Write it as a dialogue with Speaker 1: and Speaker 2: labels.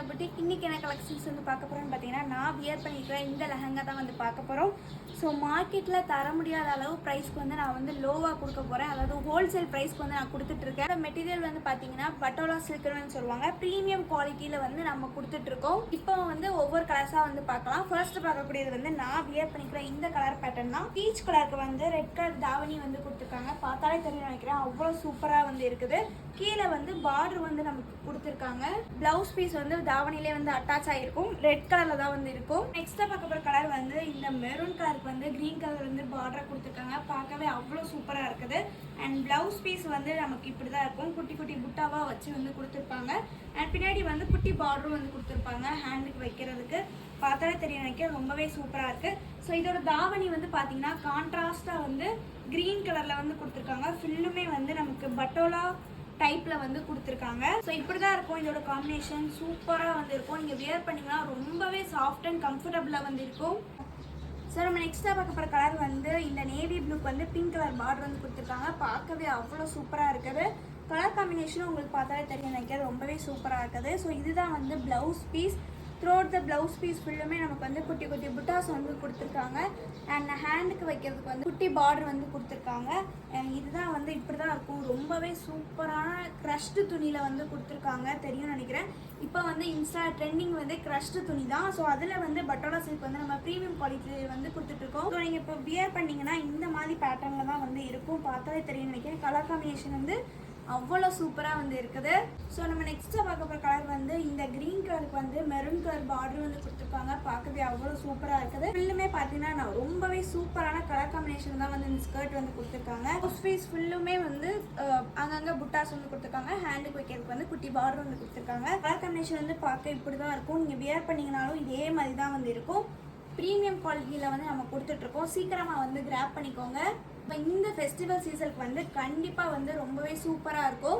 Speaker 1: Boutique. இன்னைக்கு என்ன collections வந்து பார்க்க போகிறோம்னு பார்த்தீங்கன்னா, நான் வியர் பண்ணிக்கிற இந்த லெஹங்கா தான் வந்து பார்க்க போகிறோம். ஸோ மார்க்கெட்டில் தர முடியாத அளவு ப்ரைஸ்க்கு வந்து நான் வந்து லோவாக கொடுக்க போகிறேன். அதாவது ஹோல்சேல் ப்ரைஸ்க்கு வந்து நான் கொடுத்துட்ருக்கேன். இந்த மெட்டீரியல் வந்து பார்த்தீங்கன்னா பட்டோலா சில்க்னு சொல்லுவாங்க. ப்ரீமியம் குவாலிட்டியில் வந்து நம்ம கொடுத்துட்ருக்கோம். இப்போ வந்து ஒவ்வொரு கலர்ஸாக வந்து பார்க்கலாம். ஃபர்ஸ்ட் பார்க்கக்கூடியது வந்து நான் வியர் பண்ணிக்கிற இந்த கலர் பேட்டர்ன் தான். பீச் கலருக்கு வந்து ரெட் கலர் தாவணி வந்து கொடுத்துருக்காங்க. பார்த்தாலே தெரியும் நினைக்கிறேன், அவ்வளோ சூப்பராக வந்து இருக்குது. கீழே வந்து பார்டர் வந்து நமக்கு கொடுத்துருக்காங்க. பிளவுஸ் பீஸ் வந்து தாவணிலே வந்து அட்டாச் ஆகிருக்கும். ரெட் கலர்ல தான் வந்து இருக்கும். நெக்ஸ்ட்டாக பார்க்க போகிற கலர் வந்து இந்த மெரூன் கலருக்கு வந்து கிரீன் கலர் வந்து பார்டர் கொடுத்துருக்காங்க. பார்க்கவே அவ்வளோ சூப்பராக இருக்குது. அண்ட் பிளவுஸ் பீஸ் வந்து நமக்கு இப்படி தான் இருக்கும். குட்டி குட்டி புட்டாவாக வச்சு வந்து கொடுத்துருப்பாங்க. அண்ட் பின்னாடி வந்து குட்டி பார்டரும் வந்து கொடுத்துருப்பாங்க ஹேண்டுக்கு வைக்கிறதுக்கு. பார்த்தாலே தெரியும் நினைக்கிறேன், ரொம்பவே சூப்பராக இருக்குது. ஸோ இதோட தாவணி வந்து பார்த்தீங்கன்னா கான்ட்ராஸ்டாக வந்து கிரீன் கலரில் வந்து கொடுத்துருக்காங்க. ஃபுல்லுமே வந்து நமக்கு பட்டோலா டைப்பில் வந்து கொடுத்துருக்காங்க. ஸோ இப்படி தான் இருக்கும். இதோட காம்பினேஷன் சூப்பராக வந்து இருக்கும். நீங்கள் வியர் பண்ணிங்கன்னா ரொம்பவே சாஃப்ட் அண்ட் கம்ஃபர்டபுளாக வந்து இருக்கும். ஸோ நம்ம நெக்ஸ்ட்டாக பார்க்க போகிற கலர் வந்து இந்த நேவி ப்ளூக்கு வந்து பிங்க் கலர் பார்டர் வந்து கொடுத்துருக்காங்க. பார்க்கவே அவ்வளோ சூப்பராக இருக்குது. கலர் காம்பினேஷனும் உங்களுக்கு பார்த்தாலே தெரியும் நினைக்கிறேன், ரொம்பவே சூப்பராக இருக்குது. ஸோ இதுதான் வந்து blouse piece. Throughout the blouse piece ஃபுல்லுமே நமக்கு வந்து குட்டி குட்டி புட்டாஸ் வந்து கொடுத்துருக்காங்க. அண்ட் ஹேண்டுக்கு வைக்கிறதுக்கு வந்து குட்டி பார்டர் வந்து கொடுத்துருக்காங்க. இதுதான் வந்து இப்படி தான் இருக்கும். ரொம்பவே சூப்பரான க்ரஷ்டு துணியில் வந்து கொடுத்துருக்காங்க, தெரியும் நினைக்கிறேன். இப்போ வந்து இன்ஸ்டா ட்ரெண்டிங் வந்து க்ரஷ்டு துணி தான். ஸோ அதில் வந்து பட்டோலா சில்க் வந்து நம்ம ப்ரீமியம் குவாலிட்டி வந்து கொடுத்துட்ருக்கோம். ஸோ நீங்கள் இப்போ வியர் பண்ணிங்கன்னா இந்த மாதிரி பேட்டர்னில் தான் வந்து இருக்கும். பார்த்தாலே தெரியும் நினைக்கிறேன். கலர் காம்பினேஷன் வந்து அவ்வளோ சூப்பராக வந்து இருக்குது. ஸோ நம்ம நெக்ஸ்ட்டாக பார்க்க போகிற கலர் வந்து இந்த க்ரீன் கலருக்கு வந்து மெரூன் கலர் பார்டர் வந்து கொடுத்துருக்காங்க. பார்க்கவே அவ்வளோ சூப்பராக இருக்குது. ஃபுல்லுமே பார்த்தீங்கன்னா ரொம்பவே சூப்பரான கலர் காம்பினேஷன் தான் வந்து இந்த ஸ்கர்ட் வந்து கொடுத்துருக்காங்க. ஃபீஸ் ஃபுல்லுமே வந்து அங்கங்கே புட்டாஸ் வந்து கொடுத்துருக்காங்க. ஹேண்டுக்கு வைக்கிறதுக்கு வந்து குட்டி பார்டர் வந்து கொடுத்துருக்காங்க. கலர் காம்பினேஷன் வந்து பார்க்க இப்படி தான் இருக்கும். நீங்கள் வியர் பண்ணிங்கனாலும் இதே மாதிரி தான் வந்து இருக்கும். ப்ரீமியம் குவாலிட்டியில் வந்து நம்ம கொடுத்துட்ருக்கோம். சீக்கிரமாக வந்து கிராப் பண்ணிக்கோங்க. இப்போ இந்த ஃபெஸ்டிவல் சீசனுக்கு வந்து கண்டிப்பாக வந்து ரொம்பவே சூப்பராக இருக்கும்.